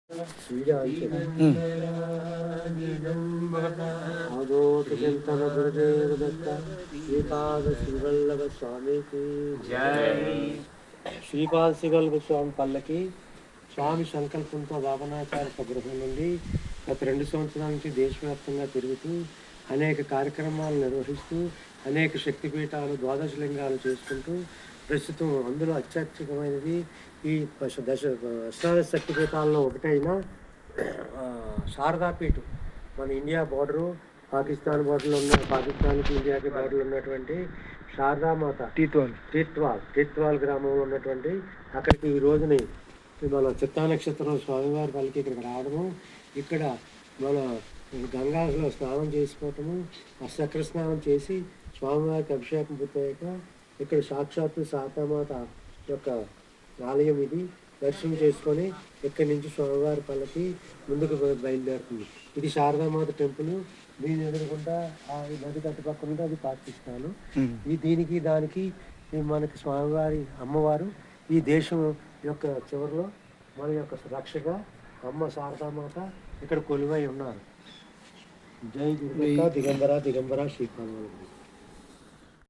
శ్రీపాద శ్రీవల్లభ స్వామి పల్లకి స్వామి సంకల్పంతో భావనాచార స్వగృహం నుండి గత 2 సంవత్సరాల నుంచి దేశవ్యాప్తంగా తిరుగుతూ అనేక కార్యక్రమాలు నిర్వహిస్తూ అనేక శక్తిపీఠాలు ద్వాదశలింగాలు చేసుకుంటూ ప్రస్తుతం అందులో అత్యధికమైనది ఈ అష్టాదశ శక్తిపీఠాల్లో ఒకటైన శారదాపీఠం మన ఇండియా బోర్డరు పాకిస్తాన్ బోర్డర్లో ఉన్న పాకిస్తాన్కి ఇండియాకి బోర్డర్లో ఉన్నటువంటి శారదామాత టీత్వాల్ గ్రామంలో ఉన్నటువంటి అక్కడికి ఈ రోజుని మన చిత్తా నక్షత్రం స్వామివారి పల్లికి ఇక్కడికి రావడము, ఇక్కడ మన గంగాలో స్నానం చేసుకోవటము, చక్ర స్నానం చేసి స్వామివారికి అభిషేకం పూర్తయ్యాక ఇక్కడ సాక్షాత్తు శారదామాత యొక్క ఆలయం ఇది దర్శనం చేసుకొని ఇక్కడి నుంచి స్వామివారి పల్లకి ముందుకు బయలుదేరుతుంది. ఇది శారదామాత టెంపుల్. దీని ఎదురుకుండా ఆ నది కట్టుపక్కన ఉంటే అది పాకిస్తాను. దీనికి దానికి మనకి స్వామివారి అమ్మవారు ఈ దేశం యొక్క చివరిలో మన యొక్క రక్షగా అమ్మ శారదామాత ఇక్కడ కొలువై ఉన్నారు. జై దిగంబర దిగంబర శ్రీపాద.